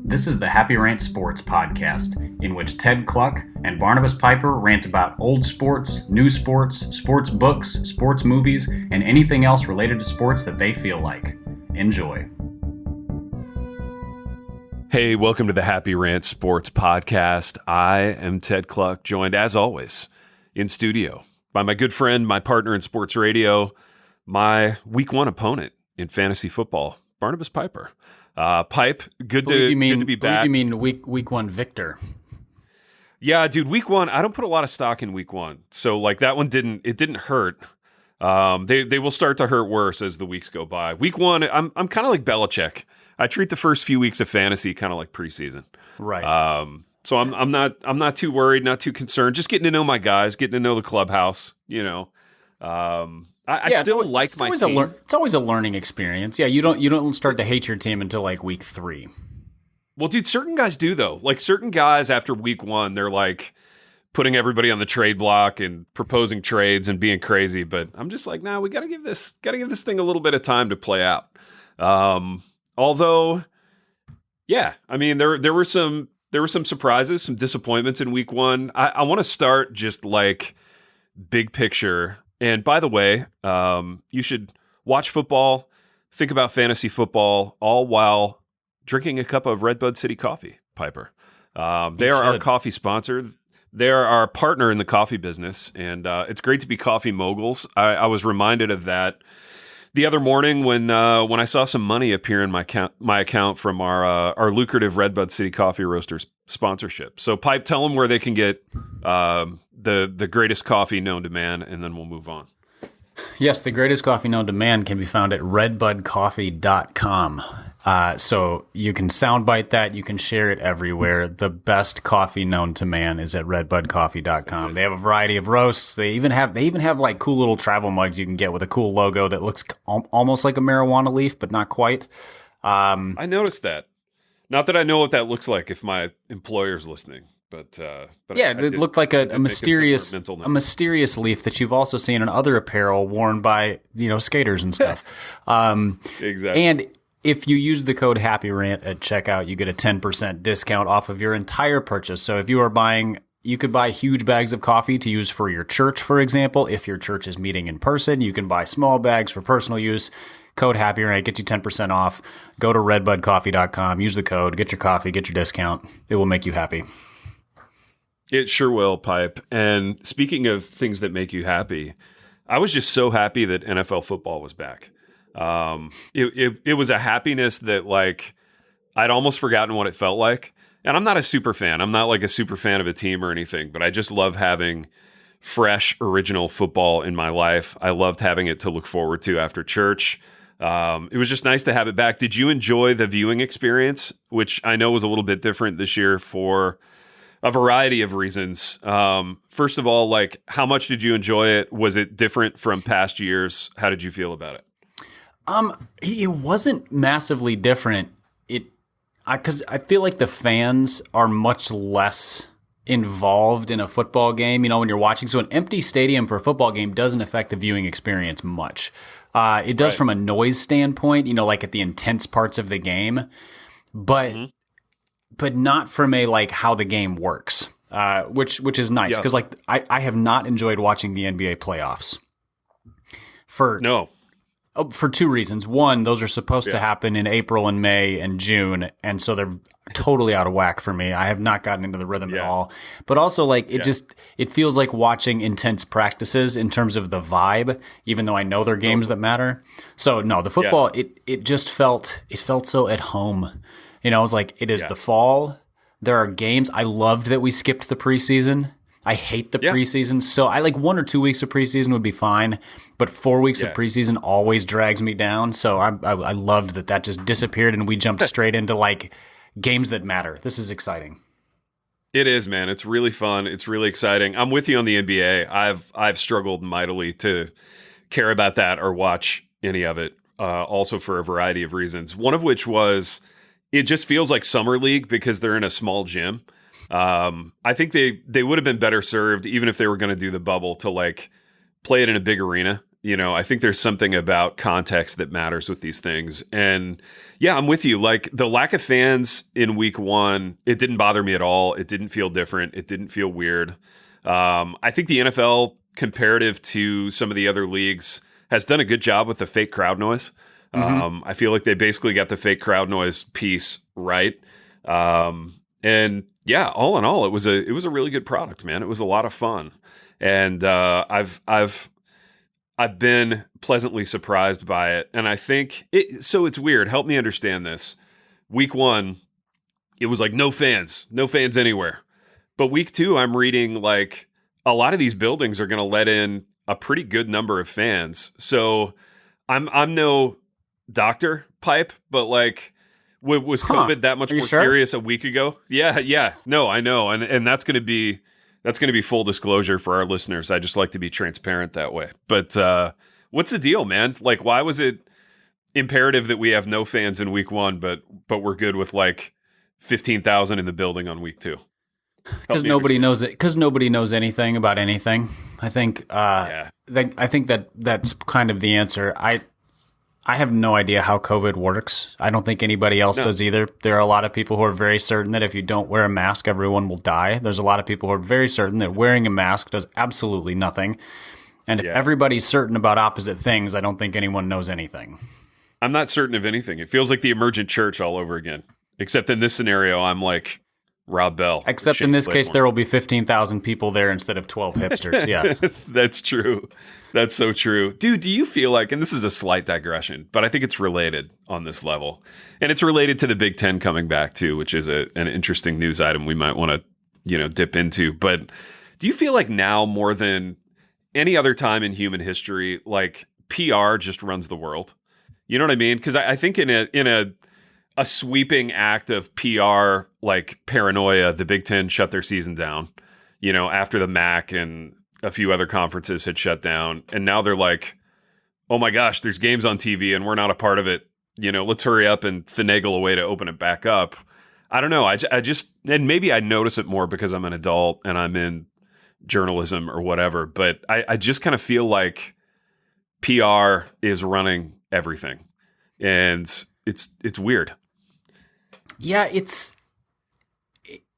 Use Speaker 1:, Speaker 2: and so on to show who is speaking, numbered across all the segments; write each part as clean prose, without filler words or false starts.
Speaker 1: This is the Happy Rant Sports podcast, in which Ted Cluck and Barnabas Piper rant about old sports, new sports, sports books, sports movies, and anything else related to sports that they feel like. Enjoy.
Speaker 2: Hey, welcome to the Happy Rant Sports podcast. I am Ted Cluck, joined as always in studio by my good friend, my partner in sports radio, my week one opponent in fantasy football, Barnabas Piper. Pipe, good to be back.
Speaker 1: You mean week one victor?
Speaker 2: Yeah, dude, week one, I don't put a lot of stock in week one. So like that one didn't hurt. They will start to hurt worse as the weeks go by. Week one, I'm kind of like Belichick. I treat the first few weeks of fantasy kind of like preseason.
Speaker 1: Right.
Speaker 2: So I'm not too worried, not too concerned. Just getting to know my guys, getting to know the clubhouse, you know. I still like my team.
Speaker 1: It's always a learning experience. Yeah, you don't start to hate your team until like week 3.
Speaker 2: Well, dude, certain guys do though. Like certain guys after week 1, they're like putting everybody on the trade block and proposing trades and being crazy. But I'm just like, nah, we gotta give this thing a little bit of time to play out. Although, yeah, I mean there were some surprises, some disappointments in week 1. I want to start just like big picture. And by the way, you should watch football, think about fantasy football, all while drinking a cup of Redbud City coffee, Piper. They are our coffee sponsor. They are our partner in the coffee business, and it's great to be coffee moguls. I was reminded of that the other morning when I saw some money appear in my account from our lucrative Redbud City Coffee Roasters sponsorship. So, Pipe, tell them where they can get the greatest coffee known to man, and then we'll move on.
Speaker 1: Yes, the greatest coffee known to man can be found at redbudcoffee.com. So you can soundbite that. You can share it everywhere. The best coffee known to man is at redbudcoffee.com. They have a variety of roasts. They even have like cool little travel mugs you can get with a cool logo that looks almost like a marijuana leaf, but not quite.
Speaker 2: I noticed that. Not that I know what that looks like if my employer's listening. But
Speaker 1: yeah, it looked like a mysterious leaf that you've also seen in other apparel worn by skaters and stuff.
Speaker 2: Exactly.
Speaker 1: And if you use the code HAPPYRANT at checkout, you get a 10% discount off of your entire purchase. So if you are buying, you could buy huge bags of coffee to use for your church, for example. If your church is meeting in person, you can buy small bags for personal use. Code HAPPYRANT gets you 10% off. Go to redbudcoffee.com, use the code, get your coffee, get your discount. It will make you happy.
Speaker 2: It sure will, Pipe. And speaking of things that make you happy, I was just so happy that NFL football was back. It was a happiness that like I'd almost forgotten what it felt like. And I'm not a super fan. I'm not like a super fan of a team or anything, but I just love having fresh, original football in my life. I loved having it to look forward to after church. It was just nice to have it back. Did you enjoy the viewing experience, which I know was a little bit different this year for a variety of reasons? First of all, like how much did you enjoy it? Was it different from past years? How did you feel about it?
Speaker 1: It wasn't massively different. Because I feel like the fans are much less involved in a football game, when you're watching. So an empty stadium for a football game doesn't affect the viewing experience much. It does from a noise standpoint, like at the intense parts of the game, but not from a like how the game works, which is nice because like I have not enjoyed watching the NBA playoffs for 2 reasons. One, those are supposed to happen in April and May and June, and so they're totally out of whack for me. I have not gotten into the rhythm at all. But also, like, it feels like watching intense practices in terms of the vibe, even though I know they're games that matter. So, no, the football, it just felt so at home. It was like, it is the fall. There are games. I loved that we skipped the preseason. I hate the preseason. So I like 1 or 2 weeks of preseason would be fine, but 4 weeks of preseason always drags me down. So I loved that just disappeared and we jumped straight into like games that matter. This is exciting.
Speaker 2: It is, man. It's really fun. It's really exciting. I'm with you on the NBA. I've struggled mightily to care about that or watch any of it. Also for a variety of reasons. One of which was it just feels like summer league because they're in a small gym. I think they would have been better served, even if they were going to do the bubble, to like play it in a big arena, I think there's something about context that matters with these things. And yeah, I'm with you. Like the lack of fans in week 1, it didn't bother me at all. It didn't feel different. It didn't feel weird. I think the NFL, comparative to some of the other leagues, has done a good job with the fake crowd noise. I feel like they basically got the fake crowd noise piece right. And yeah, all in all, it was a really good product, man. It was a lot of fun. And I've been pleasantly surprised by it. And I think so it's weird. Help me understand this. Week 1, it was like no fans anywhere. But week 2, I'm reading like a lot of these buildings are going to let in a pretty good number of fans. So I'm no doctor pipe, but like was COVID that much more serious a week ago? Yeah. No, I know. And that's going to be full disclosure for our listeners. I just like to be transparent that way. But what's the deal, man? Like, why was it imperative that we have no fans in week 1, but we're good with like 15,000 in the building on week 2?
Speaker 1: Because nobody knows it. Because nobody knows anything about anything. I think. I think that's kind of the answer. I have no idea how COVID works. I don't think anybody else does either. There are a lot of people who are very certain that if you don't wear a mask, everyone will die. There's a lot of people who are very certain that wearing a mask does absolutely nothing. And if everybody's certain about opposite things, I don't think anyone knows anything.
Speaker 2: I'm not certain of anything. It feels like the emergent church all over again. Except in this scenario, I'm like Rob Bell.
Speaker 1: Except in this case, there will be 15,000 people there instead of 12 hipsters. Yeah.
Speaker 2: That's true. That's so true. Dude, do you feel like, and this is a slight digression, but I think it's related on this level. And it's related to the Big Ten coming back too, which is an interesting news item we might want to, dip into. But do you feel like now more than any other time in human history, like PR just runs the world? You know what I mean? Because I think in a sweeping act of PR, like paranoia, the Big Ten shut their season down, after the MAC and a few other conferences had shut down. And now they're like, oh my gosh, there's games on TV and we're not a part of it. Let's hurry up and finagle a way to open it back up. I don't know. I just, and maybe I notice it more because I'm an adult and I'm in journalism or whatever, but I just kind of feel like PR is running everything. And it's weird.
Speaker 1: Yeah, it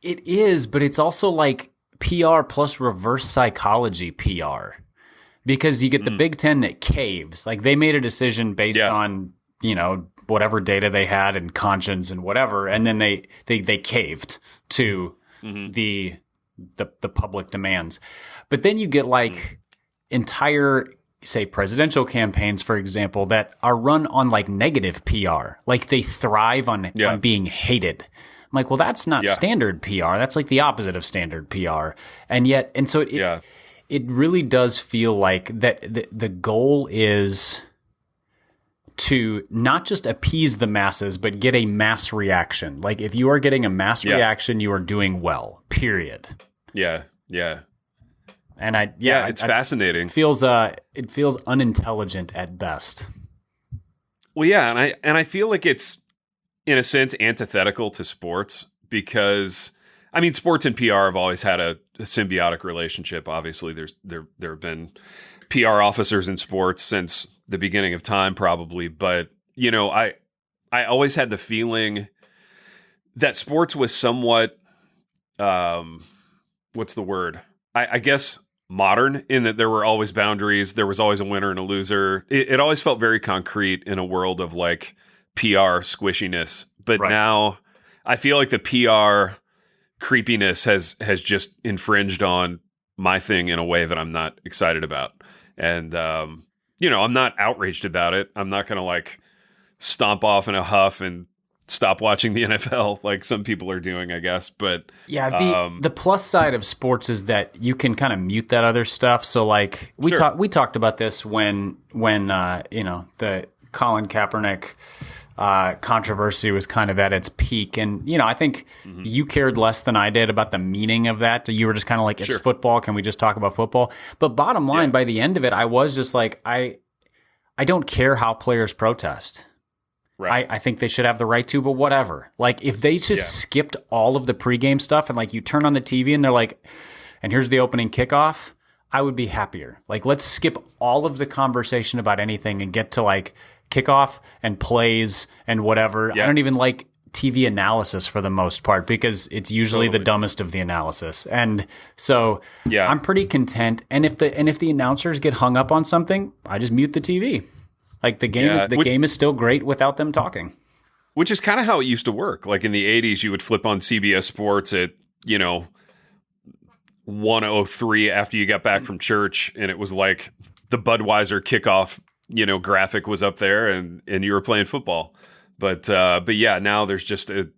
Speaker 1: is, but it's also like PR plus reverse psychology PR, because you get the Big Ten that caves. Like they made a decision based on, whatever data they had and conscience and whatever. And then they caved to the public demands. But then you get like entire, say, presidential campaigns, for example, that are run on like negative PR. Like they thrive on being hated. I'm like, well, that's not standard PR. That's like the opposite of standard PR. And so it really does feel like that the goal is to not just appease the masses, but get a mass reaction. Like if you are getting a mass reaction, you are doing well, period.
Speaker 2: Yeah.
Speaker 1: And
Speaker 2: it's fascinating.
Speaker 1: It feels unintelligent at best.
Speaker 2: Well, yeah, and I feel like it's in a sense antithetical to sports, because I mean sports and PR have always had a symbiotic relationship. Obviously, there have been PR officers in sports since the beginning of time, probably, but I always had the feeling that sports was somewhat what's the word? I guess modern, in that there were always boundaries. There was always a winner and a loser. It always felt very concrete in a world of like PR squishiness. But now I feel like the PR creepiness has just infringed on my thing in a way that I'm not excited about. And, I'm not outraged about it. I'm not going to like stomp off in a huff and stop watching the NFL like some people are doing, I guess. But
Speaker 1: yeah, the plus side of sports is that you can kind of mute that other stuff. So like we talked about this when the Colin Kaepernick controversy was kind of at its peak, and I think you cared less than I did about the meaning of that. You were just kind of like, it's football. Can we just talk about football? But bottom line, by the end of it, I was just like, I don't care how players protest. Right. I think they should have the right to, but whatever. Like if they just skipped all of the pregame stuff and like you turn on the TV and they're like, and here's the opening kickoff, I would be happier. Like, let's skip all of the conversation about anything and get to like kickoff and plays and whatever.
Speaker 2: Yeah.
Speaker 1: I don't even like TV analysis for the most part because it's usually the dumbest of the analysis. And so I'm pretty content. And if the announcers get hung up on something, I just mute the TV. Like the game is still great without them talking.
Speaker 2: Which is kind of how it used to work. Like in the 80s, you would flip on CBS Sports at, 1:03 after you got back from church, and it was like the Budweiser kickoff, graphic was up there, and you were playing football. But yeah, now there's just a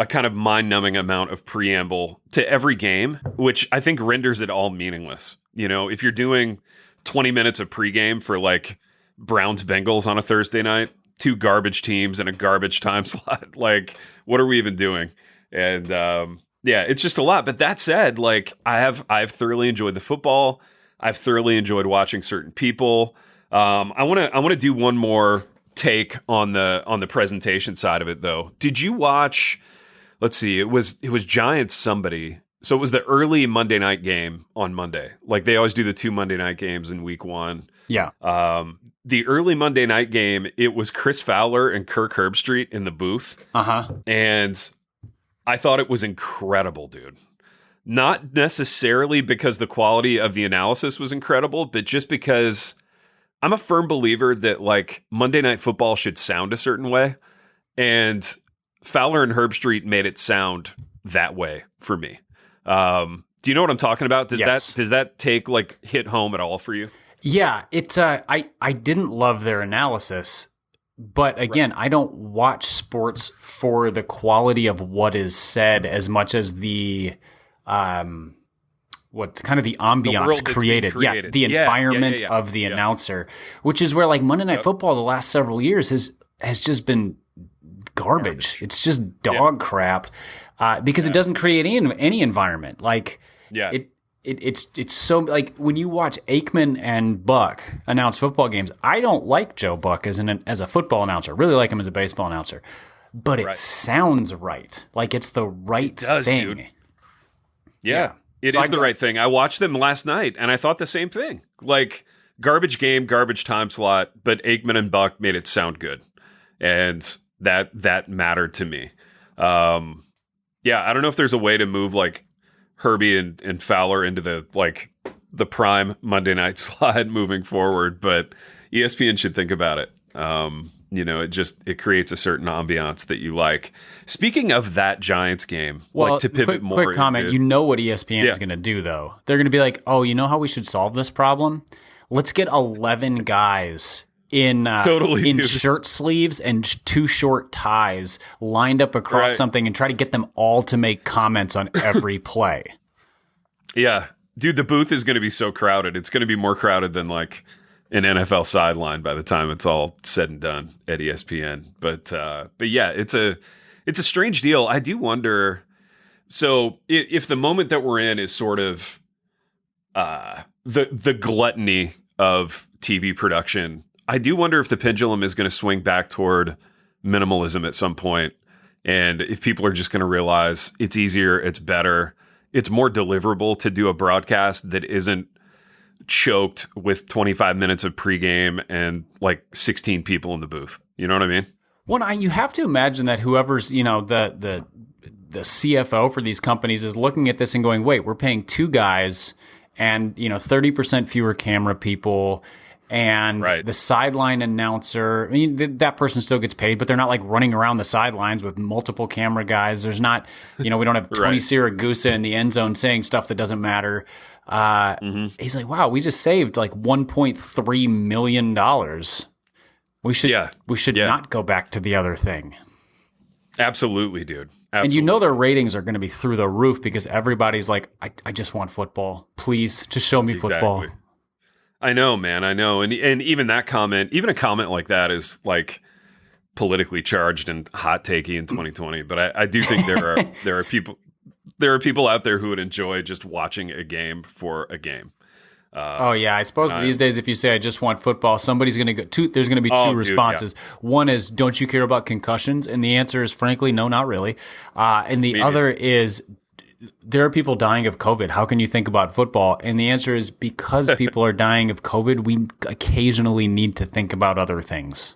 Speaker 2: kind of mind-numbing amount of preamble to every game, which I think renders it all meaningless. If you're doing 20 minutes of pregame for like Browns Bengals on a Thursday night, 2 garbage teams and a garbage time slot, like what are we even doing? And it's just a lot. But that said, like I've thoroughly enjoyed the football. I've thoroughly enjoyed watching certain people. I want to do one more take on the presentation side of it though. Did you watch, let's see, it was Giants somebody. So it was the early Monday night game on Monday. Like they always do the 2 Monday night games in week 1.
Speaker 1: Yeah.
Speaker 2: The early Monday night game, it was Chris Fowler and Kirk Herbstreit in the booth. And I thought it was incredible, dude. Not necessarily because the quality of the analysis was incredible, but just because I'm a firm believer that like Monday Night Football should sound a certain way, and Fowler and Herbstreit made it sound that way for me. Do you know what I'm talking about? Does that take like hit home at all for you?
Speaker 1: Yeah, it's I didn't love their analysis, but again, I don't watch sports for the quality of what is said as much as the what's kind of the ambiance created. Yeah, the environment of the announcer, which is where like Monday Night Football the last several years has just been garbage. It's just dog crap because it doesn't create any environment. Like it's so like when you watch Aikman and Buck announce football games, I don't like Joe Buck as a football announcer. Really like him as a baseball announcer, but it sounds right. Like it's the right thing. Dude.
Speaker 2: Yeah. It is the right thing. I watched them last night, and I thought the same thing. Like, garbage game, garbage time slot, but Aikman and Buck made it sound good. And that mattered to me. I don't know if there's a way to move, like, Herbie and Fowler into the prime Monday night slot moving forward, but ESPN should think about it. It creates a certain ambiance that you like. Speaking of that Giants game, to pivot more.
Speaker 1: Quick comment. You know what ESPN is going to do, though. They're going to be like, oh, you know how we should solve this problem? Let's get 11 guys in shirt sleeves and 2 short ties lined up across something and try to get them all to make comments on every play.
Speaker 2: Yeah. Dude, the booth is going to be so crowded. It's going to be more crowded than like an NFL sideline by the time it's all said and done at ESPN. But yeah, it's a strange deal. I do wonder. So if the moment that we're in is sort of the gluttony of TV production, I do wonder if the pendulum is going to swing back toward minimalism at some point, and if people are just going to realize it's easier, it's better, it's more deliverable to do a broadcast that isn't choked with 25 minutes of pregame and like 16 people in the booth. You know what I mean?
Speaker 1: Well, you have to imagine that whoever's, the CFO for these companies is looking at this and going, wait, we're paying 2 guys and, 30% fewer camera people and the sideline announcer. I mean, that person still gets paid, but they're not like running around the sidelines with multiple camera guys. There's not, we don't have Tony Siragusa in the end zone saying stuff that doesn't matter. He's like, wow, we just saved like $1.3 million. We should not go back to the other thing.
Speaker 2: Absolutely, dude. Absolutely.
Speaker 1: And their ratings are going to be through the roof because everybody's like, I just want football. Please, just show me football.
Speaker 2: I know, man. I know. And even that comment, even a comment like that is like politically charged and hot takey in 2020. But I do think there are people out there who would enjoy just watching a game for a game.
Speaker 1: I suppose these days, if you say I just want football, somebody's going to go. There's going to be 2 responses. Yeah. One is, don't you care about concussions? And the answer is, frankly, no, not really. And the other is, there are people dying of COVID. How can you think about football? And the answer is because people are dying of COVID, we occasionally need to think about other things.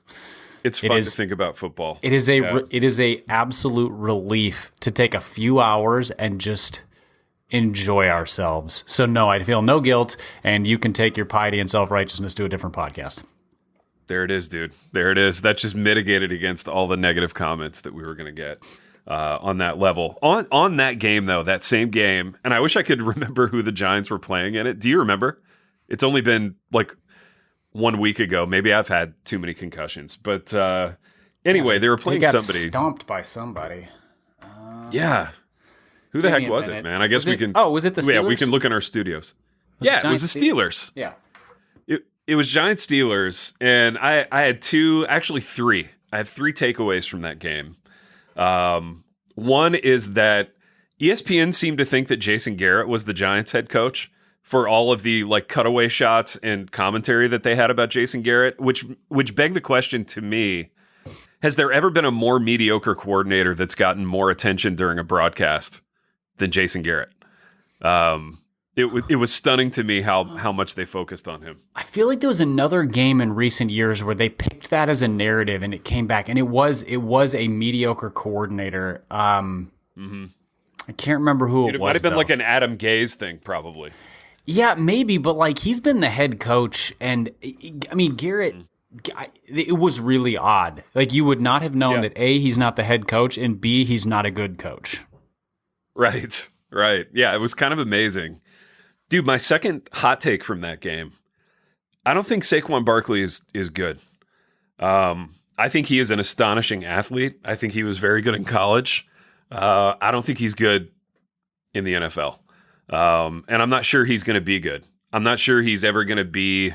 Speaker 2: It's fun to think about football.
Speaker 1: It is a absolute relief to take a few hours and just enjoy ourselves. So no, I feel no guilt, and you can take your piety and self-righteousness to a different podcast.
Speaker 2: There it is, dude. There it is. That just mitigated against all the negative comments that we were going to get on that level. On that game, though, that same game, and I wish I could remember who the Giants were playing in it. Do you remember? It's only been like 1 week ago. Maybe I've had too many concussions. But anyway, they were playing somebody.
Speaker 1: Stomped by somebody.
Speaker 2: Yeah. Who the heck was it, man? I guess we can...
Speaker 1: Oh, was it the Steelers?
Speaker 2: Yeah, we can look in our studios. It was the Steelers.
Speaker 1: Yeah.
Speaker 2: It was Giants Steelers, and I had three. I have three takeaways from that game. One is that ESPN seemed to think that Jason Garrett was the Giants head coach for all of the like cutaway shots and commentary that they had about Jason Garrett, which begged the question to me, has there ever been a more mediocre coordinator that's gotten more attention during a broadcast than Jason Garrett? It was stunning to me how much they focused on him.
Speaker 1: I feel like there was another game in recent years where they picked that as a narrative and it came back, and it was a mediocre coordinator. I can't remember who it was. It might
Speaker 2: have been like an Adam Gase thing, probably.
Speaker 1: Yeah, maybe, but like he's been the head coach, and I mean Garrett. It was really odd. Like you would not have known that A, he's not the head coach, and B, he's not a good coach. Right.
Speaker 2: Yeah, it was kind of amazing. Dude, my second hot take from that game, I don't think Saquon Barkley is good. I think he is an astonishing athlete. I think he was very good in college. I don't think he's good in the NFL. And I'm not sure he's going to be good. I'm not sure he's ever going to be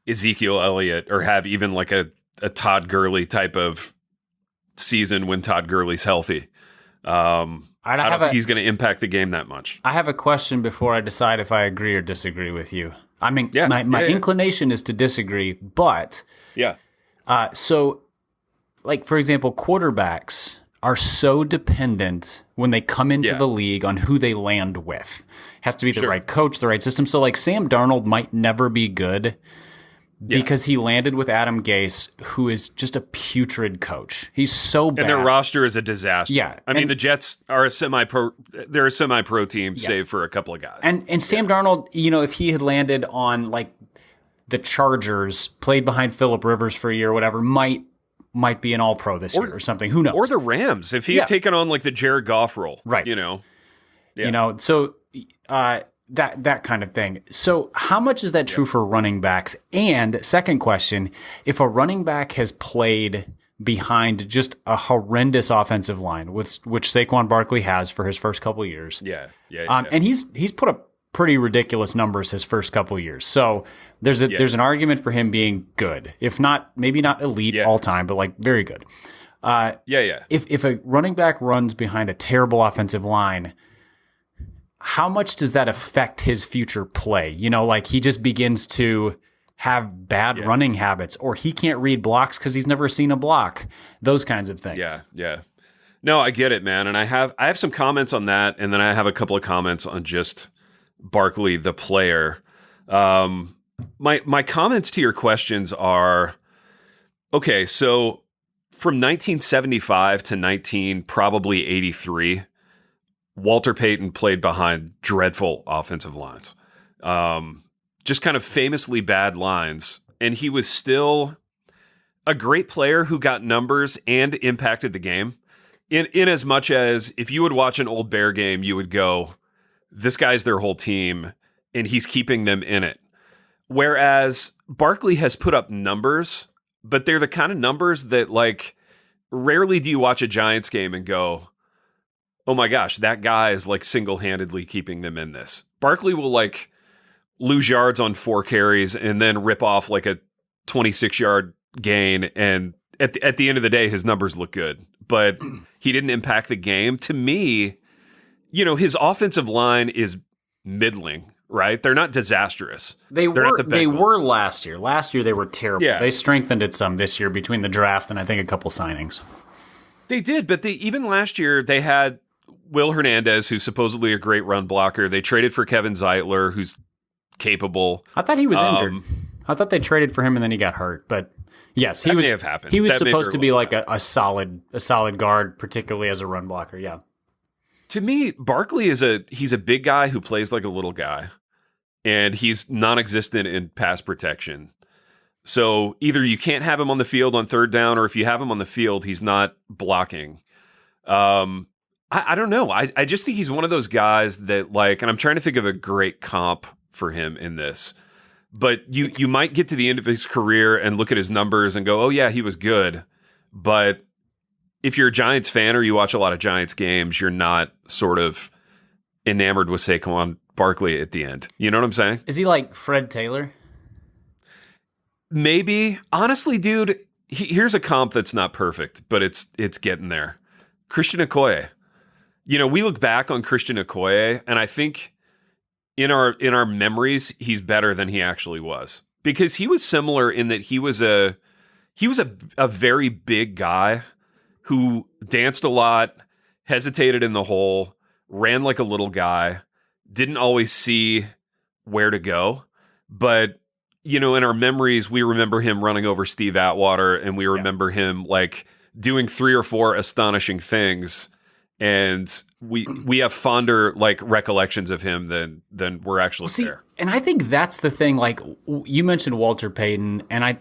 Speaker 2: Ezekiel Elliott or have even like a Todd Gurley type of season when Todd Gurley's healthy. I don't think he's going to impact the game that much.
Speaker 1: I have a question before I decide if I agree or disagree with you. I mean, my inclination is to disagree, but so, like for example, quarterbacks are so dependent when they come into the league on who they land with. It has to be the right coach, the right system. So, like Sam Darnold might never be good. Because he landed with Adam Gase, who is just a putrid coach. He's so bad.
Speaker 2: And their roster is a disaster.
Speaker 1: Yeah.
Speaker 2: I mean, the Jets are they're a semi-pro team, save for a couple of guys.
Speaker 1: And Sam Darnold, if he had landed on like the Chargers, played behind Phillip Rivers for a year or whatever, might be an all-pro this year or something. Who knows?
Speaker 2: Or the Rams, if he had taken on like the Jared Goff role.
Speaker 1: Right. So that kind of thing. So how much is that true for running backs? And second question, if a running back has played behind just a horrendous offensive line, which Saquon Barkley has for his first couple of years. And he's put up pretty ridiculous numbers his first couple of years. So there's an argument for him being good. If not, maybe not elite all time, but like very good. If a running back runs behind a terrible offensive line, how much does that affect his future play? Like he just begins to have bad running habits, or he can't read blocks because he's never seen a block. Those kinds of things.
Speaker 2: Yeah. No, I get it, man. And I have some comments on that, and then I have a couple of comments on just Barkley, the player. My comments to your questions are, okay, so from 1975 to probably 83, Walter Payton played behind dreadful offensive lines. Just kind of famously bad lines. And he was still a great player who got numbers and impacted the game. In as much as if you would watch an old Bear game, you would go, this guy's their whole team, and he's keeping them in it. Whereas Barkley has put up numbers, but they're the kind of numbers that, like, rarely do you watch a Giants game and go, oh my gosh, that guy is like single-handedly keeping them in this. Barkley will like lose yards on 4 carries and then rip off like a 26-yard gain. And at the end of the day, his numbers look good, but he didn't impact the game. To me, his offensive line is middling, right? They're not disastrous.
Speaker 1: They were last year. Last year they were terrible. Yeah. They strengthened it some this year between the draft and I think a couple signings.
Speaker 2: They did, but even last year they had Will Hernandez, who's supposedly a great run blocker. They traded for Kevin Zeitler, who's capable.
Speaker 1: I thought he was injured. I thought they traded for him and then he got hurt. But yes,
Speaker 2: may have happened.
Speaker 1: He was supposed to be like a solid guard, particularly as a run blocker. Yeah.
Speaker 2: To me, Barkley he's a big guy who plays like a little guy, and he's non-existent in pass protection. So either you can't have him on the field on third down, or if you have him on the field, he's not blocking. I don't know. I just think he's one of those guys that, like, and I'm trying to think of a great comp for him in this, but you might get to the end of his career and look at his numbers and go, oh yeah, he was good. But if you're a Giants fan or you watch a lot of Giants games, you're not sort of enamored with Saquon Barkley at the end. You know what I'm saying?
Speaker 1: Is he like Fred Taylor?
Speaker 2: Maybe. Honestly, dude, here's a comp that's not perfect, but it's getting there. Christian Okoye. You know, we look back on Christian Okoye, and I think in our memories, he's better than he actually was, because he was similar in that he was a very big guy who danced a lot, hesitated in the hole, ran like a little guy, didn't always see where to go. But, you know, in our memories, we remember him running over Steve Atwater, and we remember him like doing 3 or 4 astonishing things. And we have fonder like recollections of him than we're actually there.
Speaker 1: And I think that's the thing. Like, you mentioned Walter Payton, and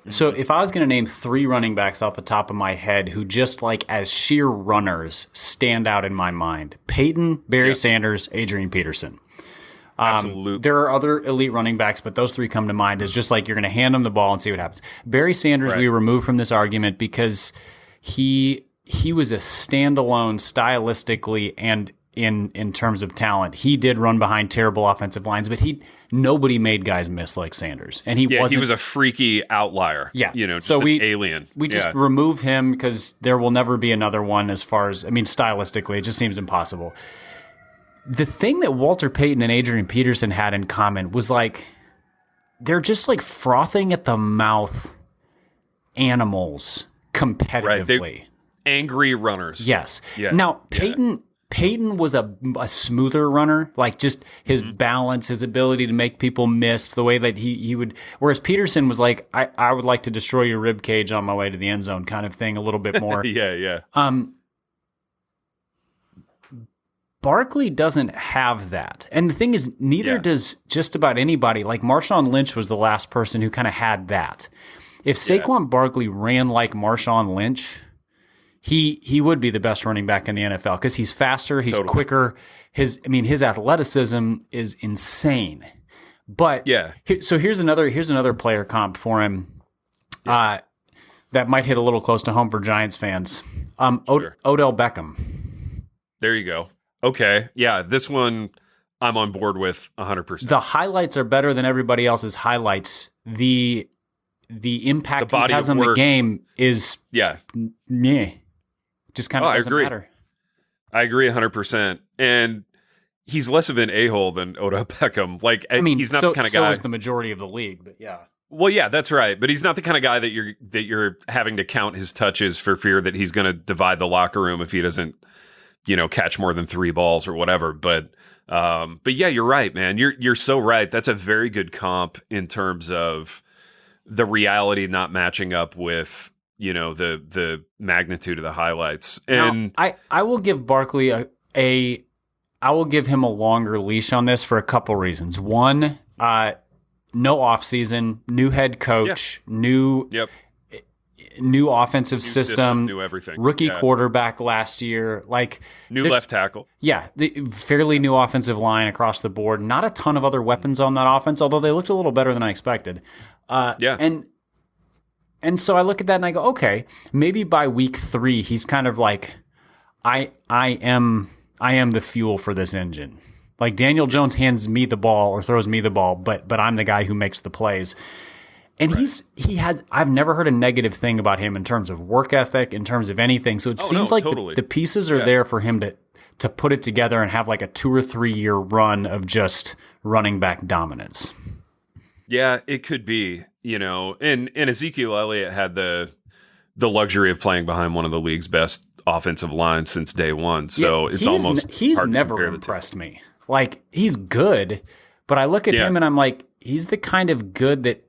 Speaker 1: so if I was going to name 3 running backs off the top of my head who just like as sheer runners stand out in my mind: Payton, Barry Sanders, Adrian Peterson.
Speaker 2: Absolutely.
Speaker 1: There are other elite running backs, but those 3 come to mind as just like you're going to hand them the ball and see what happens. Barry Sanders, we remove from this argument because he was a standalone stylistically and in terms of talent. He did run behind terrible offensive lines, but nobody made guys miss like Sanders. And he was
Speaker 2: a freaky outlier.
Speaker 1: Yeah.
Speaker 2: You know, just an alien.
Speaker 1: We just remove him because there will never be another one stylistically, it just seems impossible. The thing that Walter Payton and Adrian Peterson had in common was like, they're just like frothing at the mouth animals competitively.
Speaker 2: Right. Angry runners.
Speaker 1: Yes. Yeah. Now, Payton was a smoother runner, like just his balance, his ability to make people miss, the way that he would. Whereas Peterson was like, I would like to destroy your rib cage on my way to the end zone, kind of thing, a little bit more.
Speaker 2: Yeah.
Speaker 1: Barkley doesn't have that, and the thing is, neither does just about anybody. Like Marshawn Lynch was the last person who kind of had that. If Saquon Barkley ran like Marshawn Lynch, he would be the best running back in the NFL because he's faster, he's quicker. His athleticism is insane. But so here's another player comp for him that might hit a little close to home for Giants fans. Odell Beckham.
Speaker 2: There you go. Okay, yeah, this one I'm on board with 100%.
Speaker 1: The highlights are better than everybody else's highlights. The impact he has on the game is just kind of doesn't matter.
Speaker 2: I agree 100%. And he's less of an a-hole than Odell Beckham. Like, he's not the kind of guy.
Speaker 1: So is the majority of the league, but yeah.
Speaker 2: Well, yeah, that's right. But he's not the kind of guy that you're having to count his touches for fear that he's going to divide the locker room if he doesn't, catch more than 3 balls or whatever. But yeah, you're right, man. You're so right. That's a very good comp in terms of the reality not matching up with, the magnitude of the highlights. And
Speaker 1: now, I will give Barkley I will give him a longer leash on this for a couple reasons. One, no offseason, new head coach, new offensive system,
Speaker 2: new everything.
Speaker 1: Rookie quarterback last year, like
Speaker 2: new left tackle.
Speaker 1: Yeah, the fairly new offensive line across the board. Not a ton of other weapons on that offense, although they looked a little better than I expected. And so I look at that and I go, okay, maybe by week 3 he's kind of like, I am the fuel for this engine. Like Daniel Jones hands me the ball or throws me the ball, but I'm the guy who makes the plays. And I've never heard a negative thing about him in terms of work ethic, in terms of anything. So it seems like the pieces are there for him to put it together and have like a 2 or 3 year run of just running back dominance.
Speaker 2: Yeah, it could be, and Ezekiel Elliott had the the luxury of playing behind one of the league's best offensive lines since day one. So it's almost
Speaker 1: he's
Speaker 2: hard
Speaker 1: never impressed me. Like, he's good, but I look at him and I'm like, he's the kind of good that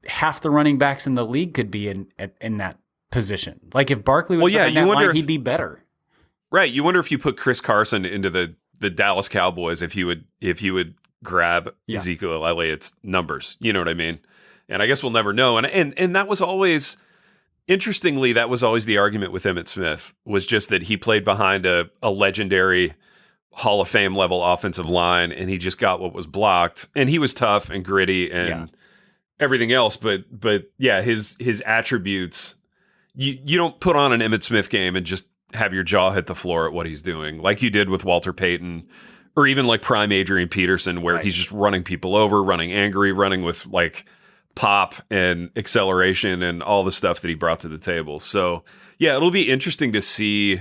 Speaker 1: half the running backs in the league could be in that position. Like, if Barkley was behind that line, he'd be better.
Speaker 2: Right. You wonder if you put Chris Carson into the Dallas Cowboys, if you would grab Ezekiel Elliott's numbers. You know what I mean? And I guess we'll never know. And that was always, interestingly, that was always the argument with Emmitt Smith, was just that he played behind a legendary Hall of Fame level offensive line, and he just got what was blocked. And he was tough and gritty and everything else. But yeah, his attributes, you don't put on an Emmitt Smith game and just have your jaw hit the floor at what he's doing, like you did with Walter Payton, or even like prime Adrian Peterson, where he's just running people over, running angry, running with like pop and acceleration and all the stuff that he brought to the table. So yeah, it'll be interesting to see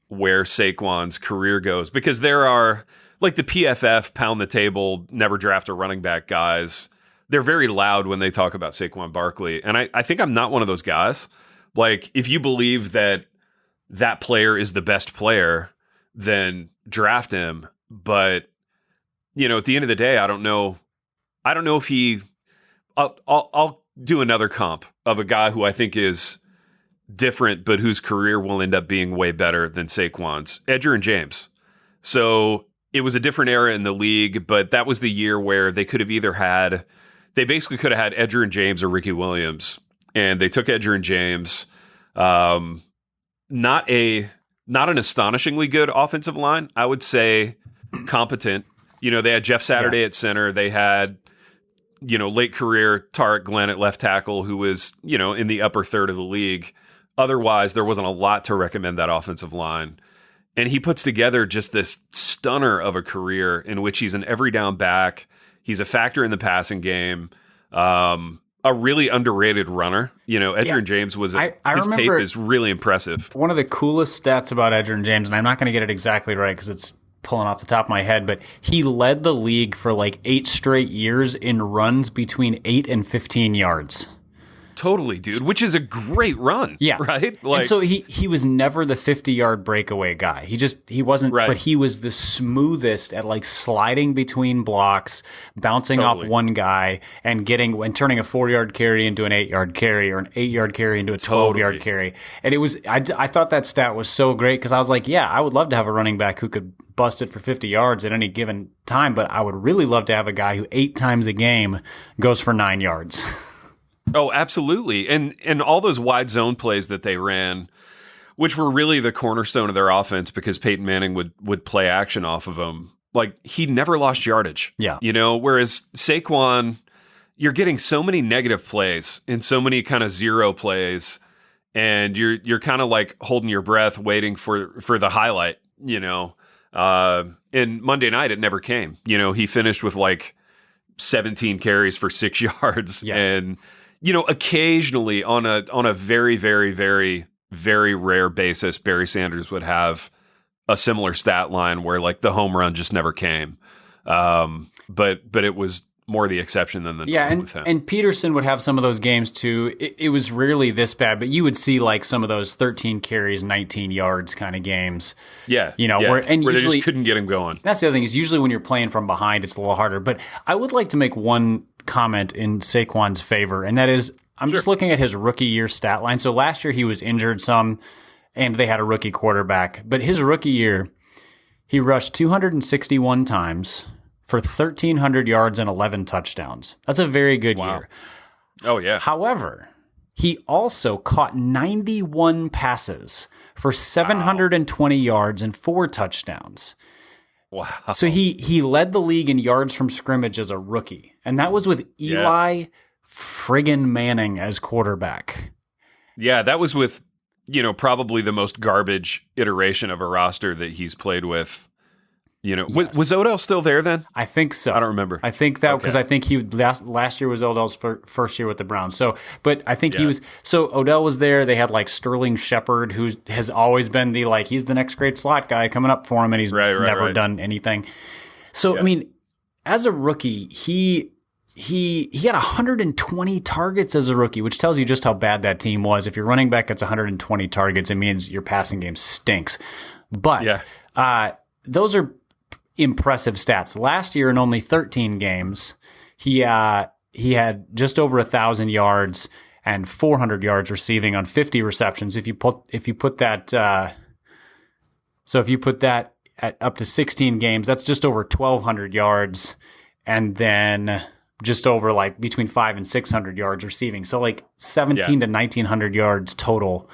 Speaker 2: where Saquon's career goes, because there are, like, the PFF pound the table, never draft a running back guys. They're very loud when they talk about Saquon Barkley. And I think I'm not one of those guys. Like, if you believe that player is the best player, then draft him. But, you know, at the end of the day, I don't know if he, I'll do another comp of a guy who I think is different, but whose career will end up being way better than Saquon's. Edgerrin James. So it was a different era in the league, but that was the year where they could have they basically could have had Edgerrin James or Ricky Williams, and they took Edgerrin James. Not an astonishingly good offensive line, I would say competent. You know, they had Jeff Saturday at center. They had, you know, late career Tarek Glenn at left tackle, who was, you know, in the upper third of the league. Otherwise, there wasn't a lot to recommend that offensive line. And he puts together just this stunner of a career in which he's an every down back. He's a factor in the passing game. A really underrated runner. You know, Edgerrin James was his tape is really impressive.
Speaker 1: One of the coolest stats about Edgerrin James, and I'm not going to get it exactly right because it's pulling off the top of my head, but he led the league for like 8 straight years in runs between 8 and 15 yards.
Speaker 2: Totally, dude, which is a great run.
Speaker 1: Yeah.
Speaker 2: Right? Like,
Speaker 1: and so he was never the 50-yard breakaway guy. He wasn't, but he was the smoothest at like sliding between blocks, bouncing off one guy and turning a 4-yard carry into an 8-yard carry, or an 8-yard carry into a 12-yard carry. And it was, I thought that stat was so great, because I was like, yeah, I would love to have a running back who could bust it for 50 yards at any given time, but I would really love to have a guy who 8 times a game goes for 9 yards.
Speaker 2: Oh, absolutely. And all those wide zone plays that they ran, which were really the cornerstone of their offense, because Peyton Manning would play action off of them. Like, he never lost yardage.
Speaker 1: Yeah.
Speaker 2: You know, whereas Saquon, you're getting so many negative plays and so many kind of zero plays, and you're kind of like holding your breath waiting for the highlight, you know. And Monday night it never came. You know, he finished with like 17 carries for 6 yards.
Speaker 1: Yeah.
Speaker 2: And you know, occasionally on a very, very, very, very rare basis, Barry Sanders would have a similar stat line where like the home run just never came. But it was more the exception than the norm with him.
Speaker 1: And Peterson would have some of those games too. It was rarely this bad, but you would see like some of those 13 carries, 19 yards kind of games.
Speaker 2: Yeah.
Speaker 1: You know,
Speaker 2: where
Speaker 1: usually,
Speaker 2: they just couldn't get him going.
Speaker 1: That's the other thing, is usually when you're playing from behind, it's a little harder. But I would like to make one comment in Saquon's favor, and that is, I'm just looking at his rookie year stat line. So last year he was injured some, and they had a rookie quarterback. But his rookie year, he rushed 261 times for 1,300 yards and 11 touchdowns. That's a very good year.
Speaker 2: Oh, yeah.
Speaker 1: However, he also caught 91 passes for 720 yards and 4 touchdowns.
Speaker 2: Wow.
Speaker 1: So he led the league in yards from scrimmage as a rookie. And that was with Eli friggin' Manning as quarterback.
Speaker 2: Yeah, that was with, you know, probably the most garbage iteration of a roster that he's played with. You know, was Odell still there then?
Speaker 1: I think so.
Speaker 2: I don't remember.
Speaker 1: I think that because I think last year was Odell's first year with the Browns. So, but I think he was. So Odell was there. They had like Sterling Shepard, who has always been he's the next great slot guy coming up for him, and he's never done anything. So I mean, as a rookie, he he had 120 targets as a rookie, which tells you just how bad that team was. If your running back gets 120 targets, it means your passing game stinks. But those are impressive stats. Last year in only 13 games, he had just over 1,000 yards and 400 yards receiving on 50 receptions. If you put that at up to 16 games, that's just over 1,200 yards, and then just over like between 500 and 600 yards receiving. So like 17 to 1,900 yards total.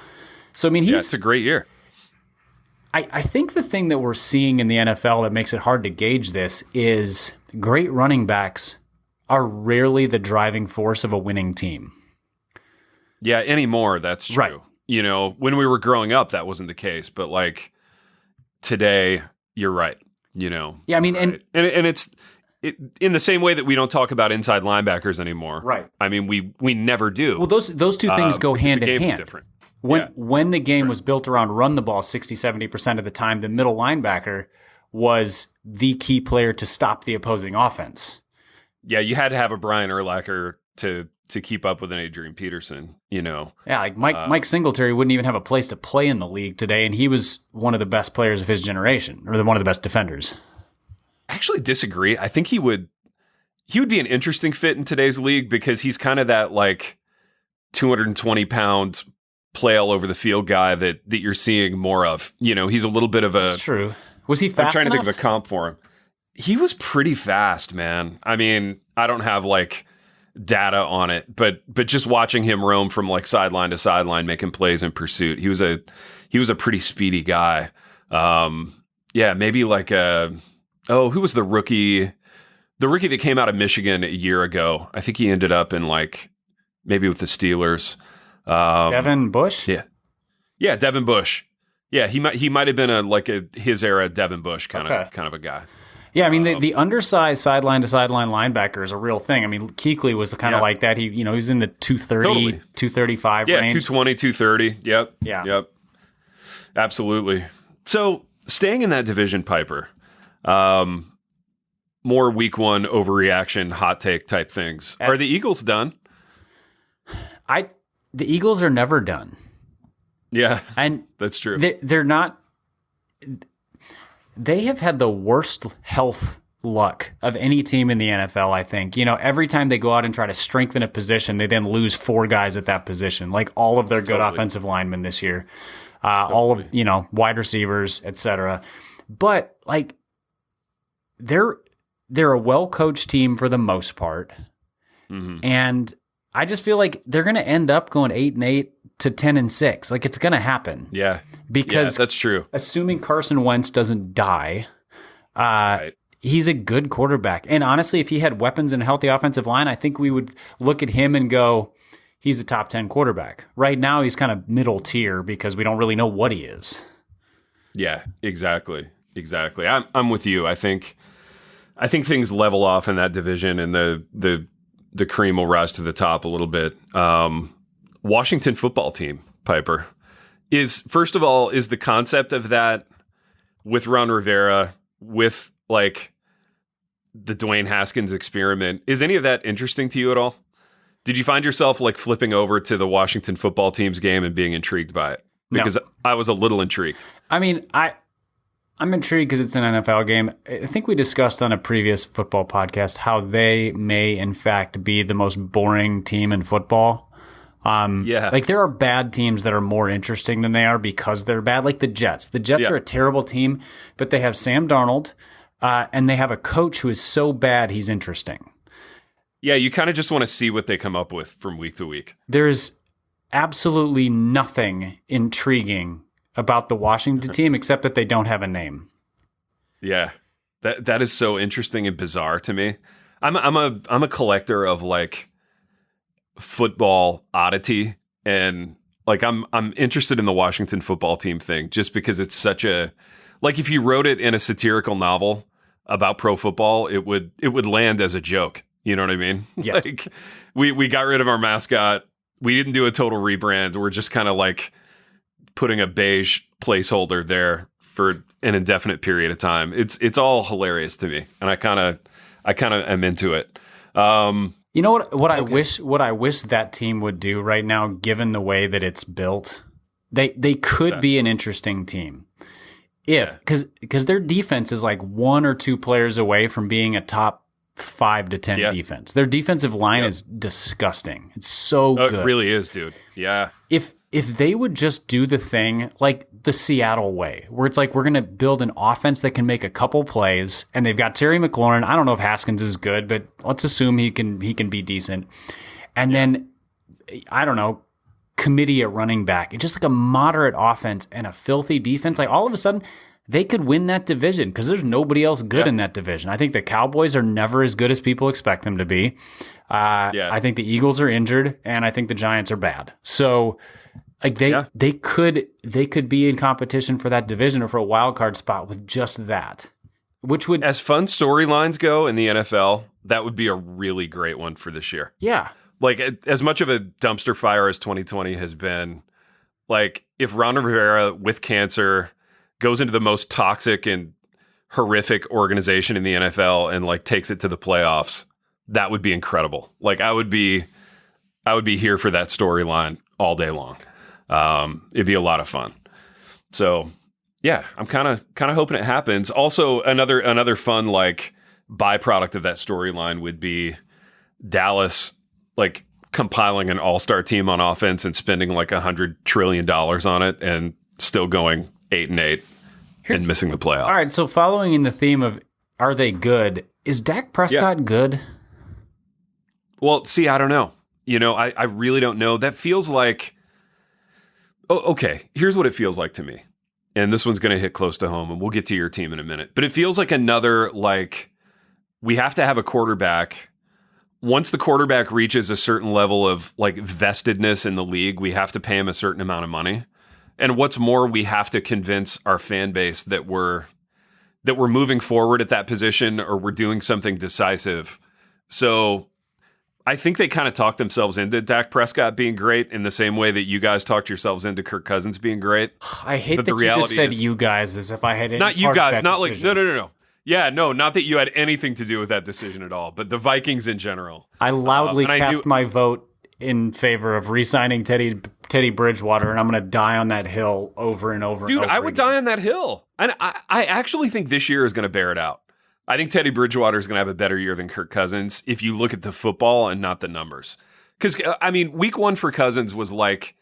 Speaker 1: So I mean,
Speaker 2: it's a great year.
Speaker 1: I think the thing that we're seeing in the NFL that makes it hard to gauge this is great running backs are rarely the driving force of a winning team.
Speaker 2: Yeah, anymore, that's true.
Speaker 1: Right.
Speaker 2: You know, when we were growing up, that wasn't the case. But like today, you're right. You know.
Speaker 1: Yeah, I mean,
Speaker 2: right? and it's in the same way that we don't talk about inside linebackers anymore.
Speaker 1: Right.
Speaker 2: I mean, we never do.
Speaker 1: Well, those two things go hand in hand.
Speaker 2: Different.
Speaker 1: When the game was built around run the ball 60-70% of the time, the middle linebacker was the key player to stop the opposing offense.
Speaker 2: Yeah, you had to have a Brian Urlacher to keep up with an Adrian Peterson, you know.
Speaker 1: Yeah, like Mike Singletary wouldn't even have a place to play in the league today, and he was one of the best players of his generation, or one of the best defenders.
Speaker 2: I actually disagree. I think he would be an interesting fit in today's league because he's kind of that like 220-pound play all over the field guy that you're seeing more of. You know, he's a little bit of a...
Speaker 1: That's true. Was he fast
Speaker 2: I'm trying
Speaker 1: enough?
Speaker 2: to think of a comp for him. He was pretty fast, man. I mean, I don't have like data on it, but just watching him roam from like sideline to sideline, making plays in pursuit, he was a pretty speedy guy. Maybe like who was the rookie? The rookie that came out of Michigan a year ago. I think he ended up in like maybe with the Steelers.
Speaker 1: Devin Bush?
Speaker 2: Yeah, Devin Bush. Yeah, he might have been his era Devin Bush kind of a guy.
Speaker 1: Yeah, I mean the undersized sideline to sideline linebacker is a real thing. I mean, Kuechly was kind of like that. He was in the 230, 235 range.
Speaker 2: 220, 230. Yep.
Speaker 1: Yeah.
Speaker 2: Yep. Absolutely. So staying in that division, Piper, more week one overreaction, hot take type things. Are the Eagles done?
Speaker 1: The Eagles are never done.
Speaker 2: Yeah,
Speaker 1: and
Speaker 2: that's true.
Speaker 1: They're not. They have had the worst health luck of any team in the NFL, I think. You know, every time they go out and try to strengthen a position, they then lose 4 guys at that position. Like all of their good offensive linemen this year, all of, wide receivers, etc. But like they're a well-coached team for the most part. Mm-hmm. And I just feel like they're going to end up going 8-8 to 10-6. Like it's going to happen.
Speaker 2: Yeah.
Speaker 1: Because
Speaker 2: that's true.
Speaker 1: Assuming Carson Wentz doesn't die,
Speaker 2: right.
Speaker 1: He's a good quarterback. And honestly, if he had weapons and a healthy offensive line, I think we would look at him and go, he's a top 10 quarterback. Right now, he's kind of middle tier because we don't really know what he is.
Speaker 2: Yeah, exactly. I'm with you. I think things level off in that division, and the cream will rise to the top a little bit. Washington football team, Piper, is the concept of that with Ron Rivera, with like the Dwayne Haskins experiment. Is any of that interesting to you at all? Did you find yourself like flipping over to the Washington football team's game and being intrigued by it? Because I was a little intrigued.
Speaker 1: I mean, I'm intrigued because it's an NFL game. I think we discussed on a previous football podcast how they may, in fact, be the most boring team in football. Like there are bad teams that are more interesting than they are because they're bad. Like the Jets. The Jets are a terrible team, but they have Sam Darnold, and they have a coach who is so bad he's interesting.
Speaker 2: Yeah, you kind of just want to see what they come up with from week to week.
Speaker 1: There's absolutely nothing intriguing about the Washington team except that they don't have a name.
Speaker 2: Yeah, that is so interesting and bizarre to me. I'm a collector of like football oddity, and like I'm interested in the Washington football team thing just because it's such a, like if you wrote it in a satirical novel about pro football, it would land as a joke. You know what I mean?
Speaker 1: Yes.
Speaker 2: Like we got rid of our mascot. We didn't do a total rebrand. We're just kind of like putting a beige placeholder there for an indefinite period of time. It's all hilarious to me, and I kind of am into it.
Speaker 1: You know what I wish that team would do right now, given the way that it's built. They could be an interesting team. Because their defense is like 1 or 2 players away from being a top 5 to 10 defense. Their defensive line is disgusting. It's so good.
Speaker 2: It really is, dude. Yeah.
Speaker 1: If they would just do the thing like the Seattle way, where it's like we're going to build an offense that can make a couple plays, and they've got Terry McLaurin. I don't know if Haskins is good, but let's assume he can be decent. And then I don't know, committee at running back, and just like a moderate offense and a filthy defense. Like all of a sudden, they could win that division because there's nobody else good in that division. I think the Cowboys are never as good as people expect them to be. I think the Eagles are injured, and I think the Giants are bad. So, like they could be in competition for that division or for a wild card spot with just that. Which would,
Speaker 2: as fun storylines go in the NFL, that would be a really great one for this year.
Speaker 1: Yeah.
Speaker 2: Like, as much of a dumpster fire as 2020 has been, like, if Ron Rivera with cancer goes into the most toxic and horrific organization in the NFL and, like, takes it to the playoffs, that would be incredible. Like, I would be here for that storyline all day long. It'd be a lot of fun. So, yeah, I'm kind of hoping it happens. Also, another fun, like, byproduct of that storyline would be Dallas, like, compiling an all-star team on offense and spending like $100 trillion on it and still going 8-8 and missing the playoffs.
Speaker 1: All right, so following in the theme of are they good, is Dak Prescott good?
Speaker 2: Well, see, I don't know. You know, I really don't know. That feels like, okay, here's what it feels like to me. And this one's going to hit close to home, and we'll get to your team in a minute. But it feels like another, like, we have to have a quarterback. Once the quarterback reaches a certain level of, like, vestedness in the league, we have to pay him a certain amount of money. And what's more, we have to convince our fan base that we're moving forward at that position, or we're doing something decisive. So I think they kind of talked themselves into Dak Prescott being great in the same way that you guys talked yourselves into Kirk Cousins being great.
Speaker 1: I hate that you just said you guys as if I had any
Speaker 2: not you guys, not
Speaker 1: decision.
Speaker 2: Like no. Yeah, no, not that you had anything to do with that decision at all, but the Vikings in general.
Speaker 1: I loudly cast my vote in favor of re-signing Teddy Bridgewater, and I'm going to die on that hill over and over.
Speaker 2: Dude,
Speaker 1: and over
Speaker 2: I would die on that hill. And I actually think this year is going to bear it out. I think Teddy Bridgewater is going to have a better year than Kirk Cousins if you look at the football and not the numbers. Because, I mean, week 1 for Cousins was like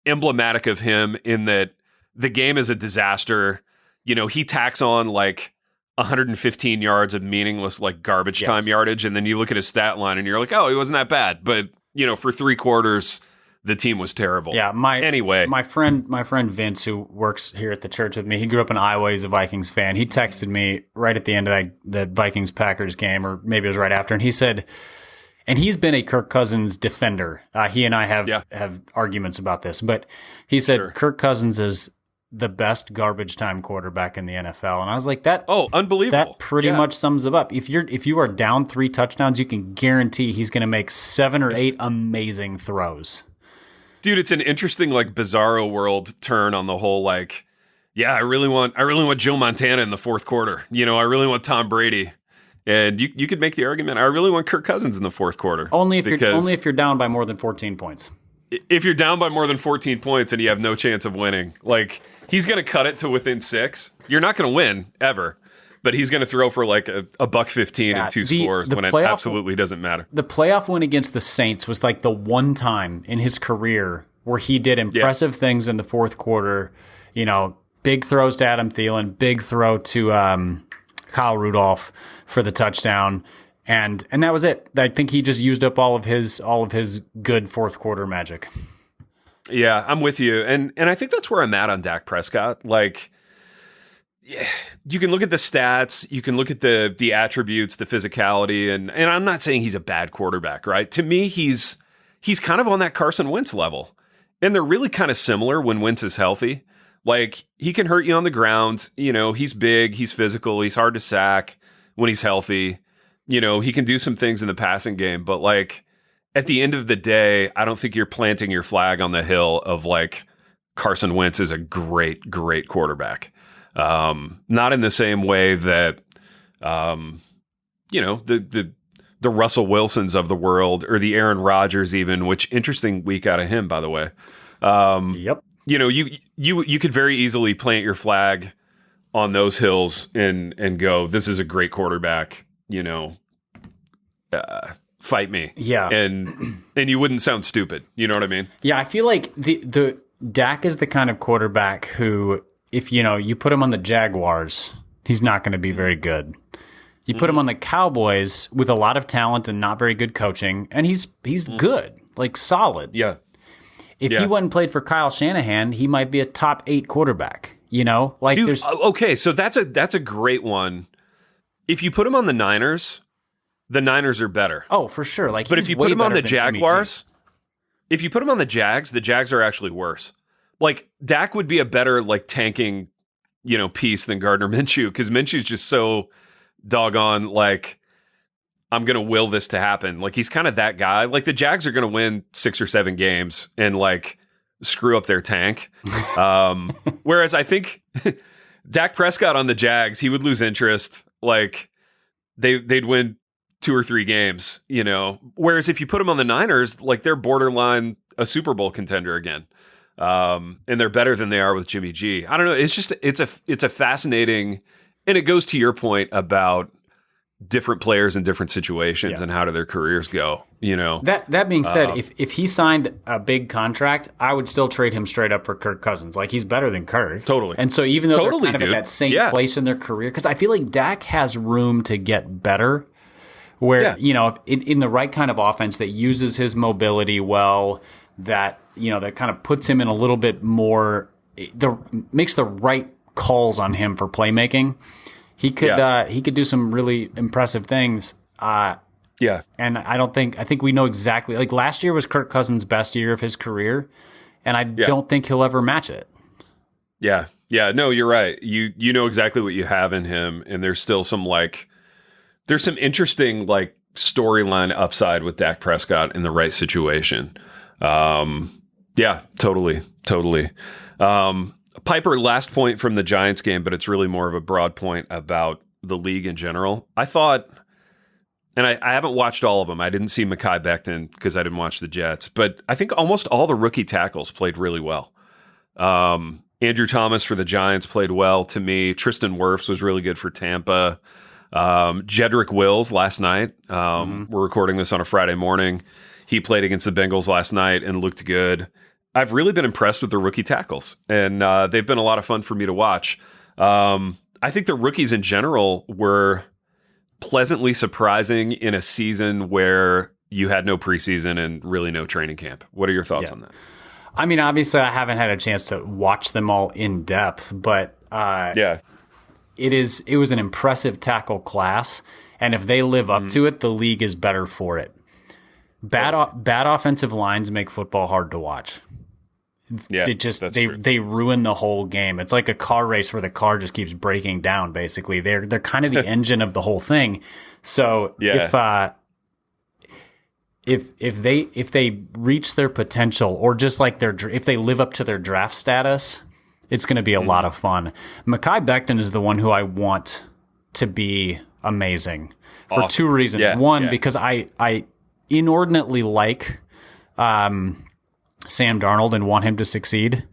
Speaker 2: emblematic of him in that the game is a disaster. You know, he tacks on like 115 yards of meaningless, like, garbage time yardage. And then you look at his stat line and you're like, oh, he wasn't that bad. But, you know, for 3 quarters, the team was terrible.
Speaker 1: Yeah. My friend Vince, who works here at the church with me, he grew up in Iowa. He's a Vikings fan. He texted me right at the end of the Vikings-Packers game, or maybe it was right after. And he said, and he's been a Kirk Cousins defender. He and I have arguments about this, but he said Kirk Cousins is the best garbage time quarterback in the NFL. And I was like, that,
Speaker 2: unbelievable.
Speaker 1: That pretty much sums it up. If you are down 3 touchdowns, you can guarantee he's going to make 7 or 8 amazing throws.
Speaker 2: Dude, it's an interesting, like, bizarro world turn on the whole, like, yeah, I really want Joe Montana in the fourth quarter. You know, I really want Tom Brady. And you could make the argument, I really want Kirk Cousins in the fourth quarter.
Speaker 1: Only if you're down by more than 14 points.
Speaker 2: If you're down by more than 14 points and you have no chance of winning, like, he's going to cut it to within 6. You're not going to win ever, but he's going to throw for like a $115 and 2 scores when it absolutely doesn't matter.
Speaker 1: The playoff win against the Saints was like the one time in his career where he did impressive things in the fourth quarter. You know, big throws to Adam Thielen, big throw to Kyle Rudolph for the touchdown. And that was it. I think he just used up all of his good fourth quarter magic.
Speaker 2: Yeah, I'm with you. And I think that's where I'm at on Dak Prescott. Like, yeah, you can look at the stats, you can look at the attributes, the physicality, and I'm not saying he's a bad quarterback, right? To me, he's kind of on that Carson Wentz level. And they're really kind of similar when Wentz is healthy. Like, he can hurt you on the ground. You know, he's big, he's physical, he's hard to sack when he's healthy. You know, he can do some things in the passing game, but, like, at the end of the day, I don't think you're planting your flag on the hill of, like, Carson Wentz is a great, great quarterback. Not in the same way that, you know, the the Russell Wilsons of the world, or the Aaron Rodgers even, which interesting week out of him, by the way.
Speaker 1: Yep.
Speaker 2: You know, you could very easily plant your flag on those hills and go, this is a great quarterback, you know, fight me.
Speaker 1: Yeah.
Speaker 2: And you wouldn't sound stupid. You know what I mean?
Speaker 1: Yeah, I feel like the Dak is the kind of quarterback who, if you put him on the Jaguars, he's not going to be very good. You put him on the Cowboys with a lot of talent and not very good coaching, and he's good, like solid.
Speaker 2: Yeah.
Speaker 1: If he wasn't played for Kyle Shanahan, he might be a top 8 quarterback. Like
Speaker 2: Dude,
Speaker 1: there's
Speaker 2: okay, so that's a great one. If you put him on the Niners are better.
Speaker 1: Oh, for sure. Like,
Speaker 2: but if you put him on the Jaguars, if you put him on the Jags are actually worse. Like, Dak would be a better, like, tanking, piece than Gardner Minshew, because Minshew's just so doggone, like, I'm going to will this to happen. Like, he's kind of that guy. Like, the Jags are going to win 6 or 7 games and, like, screw up their tank. Whereas I think Dak Prescott on the Jags, he would lose interest. Like, they'd win 2 or 3 games, Whereas if you put him on the Niners, like, they're borderline a Super Bowl contender again. And they're better than they are with Jimmy G. I don't know. It's just, it's a fascinating, and it goes to your point about different players in different situations and how do their careers go,
Speaker 1: That being said, if he signed a big contract, I would still trade him straight up for Kirk Cousins. Like, he's better than Kirk.
Speaker 2: Totally.
Speaker 1: And so even though they're kind of at that same place in their career, because I feel like Dak has room to get better, where, in the right kind of offense that uses his mobility well, that, that kind of puts him in a little bit more, makes the right calls on him for playmaking. He could do some really impressive things. And I think we know exactly, like, last year was Kirk Cousins' best year of his career, and I don't think he'll ever match it.
Speaker 2: Yeah. Yeah. No, you're right. You know exactly what you have in him, and there's still some, like, there's some interesting, like, storyline upside with Dak Prescott in the right situation. Yeah, totally. Piper, last point from the Giants game, but it's really more of a broad point about the league in general. I thought, and I haven't watched all of them. I didn't see Mekhi Becton because I didn't watch the Jets, but I think almost all the rookie tackles played really well. Andrew Thomas for the Giants played well to me. Tristan Wirfs was really good for Tampa. Jedrick Wills last night. We're recording this on a Friday morning. He played against the Bengals last night and looked good. I've really been impressed with the rookie tackles, and they've been a lot of fun for me to watch. I think the rookies in general were pleasantly surprising in a season where you had no preseason and really no training camp. What are your thoughts on that?
Speaker 1: I mean, obviously, I haven't had a chance to watch them all in depth, but it was an impressive tackle class, and if they live up to it, the league is better for it. Bad offensive lines make football hard to watch.
Speaker 2: Yeah,
Speaker 1: they ruin the whole game. It's like a car race where the car just keeps breaking down. Basically, they're kind of the engine of the whole thing. So if they reach their potential, or just like if they live up to their draft status, it's going to be a lot of fun. Mekhi Becton is the one who I want to be amazing for 2 reasons. One, because I inordinately like Sam Darnold and want him to succeed.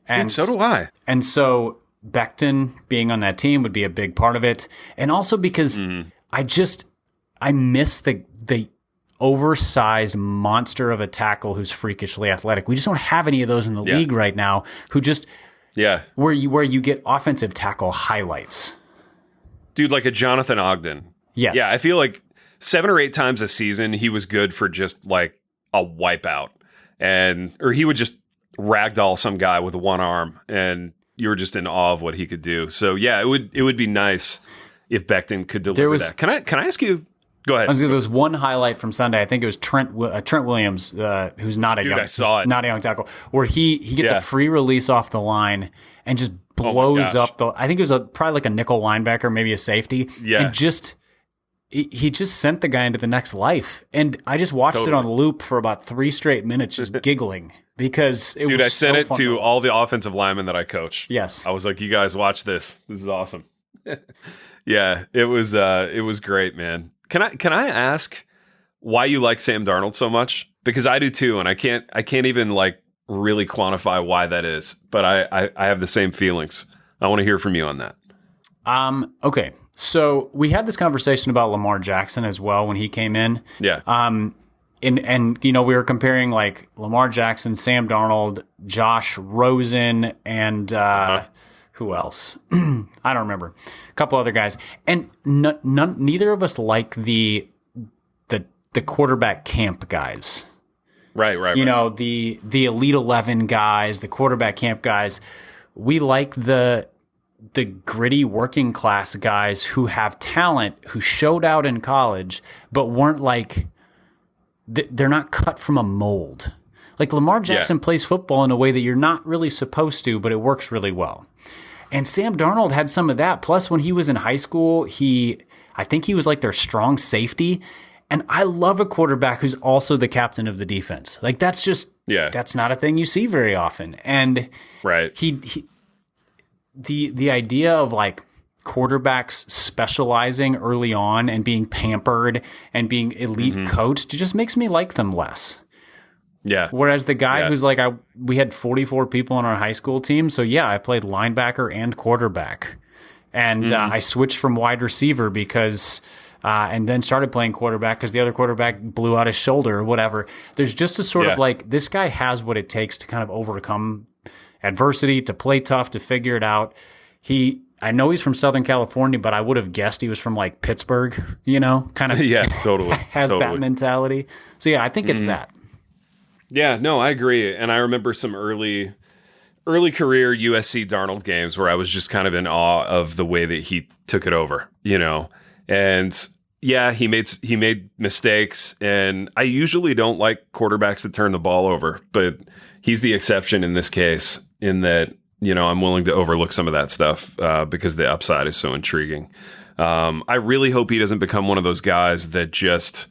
Speaker 1: And
Speaker 2: so do I.
Speaker 1: And so Becton being on that team would be a big part of it. And also because I miss the oversized monster of a tackle who's freakishly athletic. We just don't have any of those in the league right now who just where you get offensive tackle highlights.
Speaker 2: Dude, like a Jonathan Ogden.
Speaker 1: Yes.
Speaker 2: Yeah, I feel like 7 or 8 times a season he was good for just like a wipeout. Or he would just ragdoll some guy with one arm, and you were just in awe of what he could do. So yeah, it would be nice if Becton could deliver that. Can I ask you? Go ahead.
Speaker 1: There was one highlight from Sunday. I think it was Trent Williams, who's not a young tackle, where he gets a free release off the line and just blows up the. I think it was probably like a nickel linebacker, maybe a safety. Yeah, and he just sent the guy into the next life. And I just watched it on loop for about 3 straight minutes, just giggling because it was
Speaker 2: I sent it to all the offensive linemen that I coach.
Speaker 1: Yes.
Speaker 2: I was like, you guys watch this. This is awesome. Yeah, it was great, man. Can I ask why you like Sam Darnold so much? Because I do too, and I can't even like really quantify why that is. But I have the same feelings. I want to hear from you on that.
Speaker 1: Okay. So we had this conversation about Lamar Jackson as well when he came in.
Speaker 2: Yeah.
Speaker 1: And we were comparing like Lamar Jackson, Sam Darnold, Josh Rosen, and who else? I don't remember. A couple other guys, and neither of us like the quarterback camp guys.
Speaker 2: Right.
Speaker 1: The Elite 11 guys, the quarterback camp guys. We like the gritty working class guys who have talent, who showed out in college, but weren't like, they're not cut from a mold. Like Lamar Jackson plays football in a way that you're not really supposed to, but it works really well. And Sam Darnold had some of that. Plus, when he was in high school, I think he was like their strong safety. And I love a quarterback who's also the captain of the defense. Like that's just, that's not a thing you see very often. And the idea of like quarterbacks specializing early on and being pampered and being elite coached just makes me like them less.
Speaker 2: Yeah.
Speaker 1: Whereas the guy who's like, we had 44 people on our high school team. So I played linebacker and quarterback. And I switched from wide receiver because, and then started playing quarterback because the other quarterback blew out his shoulder or whatever. There's just a sort of like, this guy has what it takes to kind of overcome adversity, to play tough, to figure it out. I know he's from Southern California, but I would have guessed he was from like Pittsburgh, kind of
Speaker 2: totally
Speaker 1: has that mentality. So I think it's that.
Speaker 2: Yeah, no, I agree. And I remember some early career USC Darnold games where I was just kind of in awe of the way that he took it over, And he made mistakes, and I usually don't like quarterbacks that turn the ball over, but he's the exception in this case in that, I'm willing to overlook some of that stuff because the upside is so intriguing. I really hope he doesn't become one of those guys that just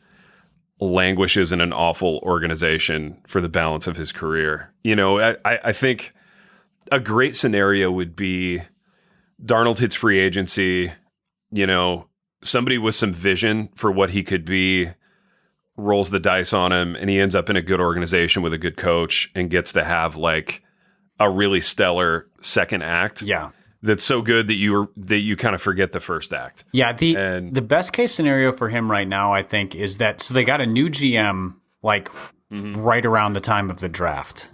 Speaker 2: languishes in an awful organization for the balance of his career. I think a great scenario would be Darnold hits free agency, somebody with some vision for what he could be rolls the dice on him, and he ends up in a good organization with a good coach and gets to have like a really stellar second act. Yeah. That's so good that you kind of forget the first act. Yeah, the best case scenario for him right now, I think, is that so they got a new GM like right around the time of the draft.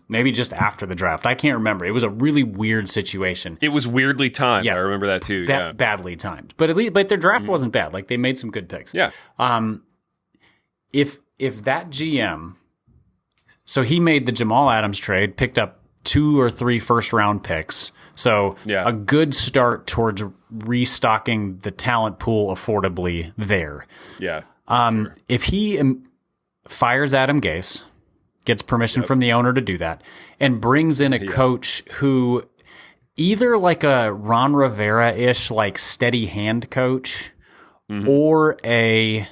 Speaker 2: Maybe just after the draft. I can't remember. It was a really weird situation. It was weirdly timed. Yeah, I remember that too. Badly timed. But at least their draft wasn't bad. Like they made some good picks. Yeah. If that GM, so he made the Jamal Adams trade, picked up 2 or 3 first round picks. So a good start towards restocking the talent pool affordably there. Yeah. Sure. If he fires Adam Gase, gets permission from the owner to do that, and brings in a coach who either like a Ron Rivera-ish, like steady hand coach, or a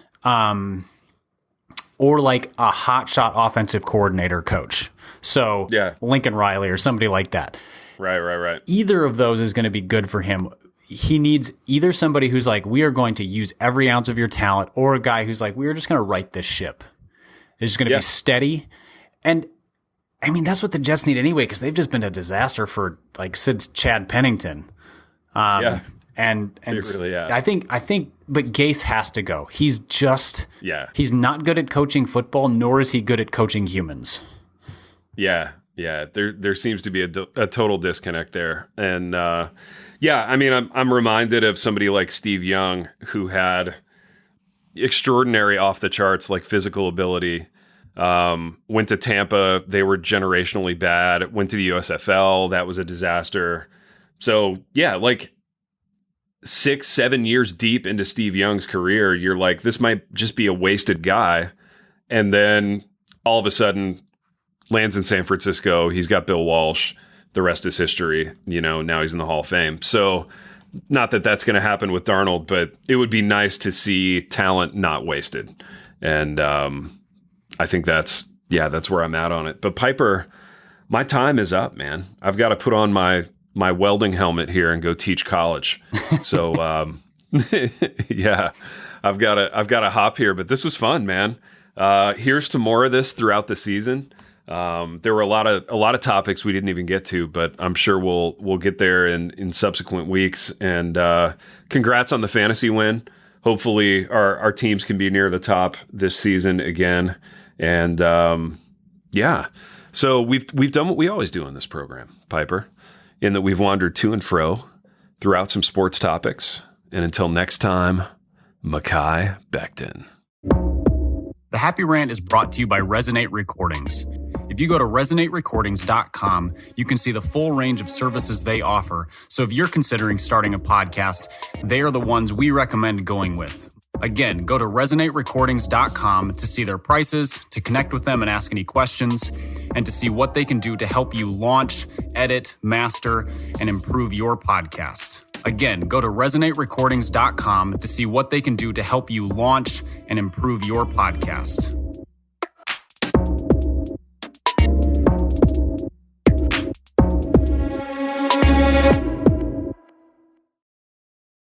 Speaker 2: or like a hotshot offensive coordinator coach. So Lincoln Riley or somebody like that. Right. Either of those is going to be good for him. He needs either somebody who's like, we are going to use every ounce of your talent, or a guy who's like, we're just going to right this ship. It's just going to be steady. And I mean, that's what the Jets need anyway, because they've just been a disaster for like since Chad Pennington. And really, I think, but Gase has to go. He's just, he's not good at coaching football, nor is he good at coaching humans. Yeah. There seems to be a total disconnect there. And I mean, I'm reminded of somebody like Steve Young, who had extraordinary off the charts, like physical ability. Went to Tampa. They were generationally bad. Went to the USFL. That was a disaster. So like 6-7 years deep into Steve Young's career, you're like, this might just be a wasted guy. And then all of a sudden lands in San Francisco. He's got Bill Walsh. The rest is history. Now he's in the Hall of Fame. So not that that's going to happen with Darnold, but it would be nice to see talent not wasted. And, I think that's where I'm at on it. But Piper, my time is up, man. I've got to put on my welding helmet here and go teach college. So, I've got to hop here, but this was fun, man. Here's to more of this throughout the season. There were a lot of topics we didn't even get to, but I'm sure we'll get there in subsequent weeks. And congrats on the fantasy win. Hopefully our teams can be near the top this season again. And so we've done what we always do in this program, Piper, in that we've wandered to and fro throughout some sports topics. And until next time, Mekhi Becton.
Speaker 1: The Happy Rant is brought to you by Resonate Recordings. If you go to resonaterecordings.com, you can see the full range of services they offer. So if you're considering starting a podcast, they are the ones we recommend going with. Again, go to resonaterecordings.com to see their prices, to connect with them and ask any questions, and to see what they can do to help you launch, edit, master, and improve your podcast. Again, go to resonaterecordings.com to see what they can do to help you launch and improve your podcast.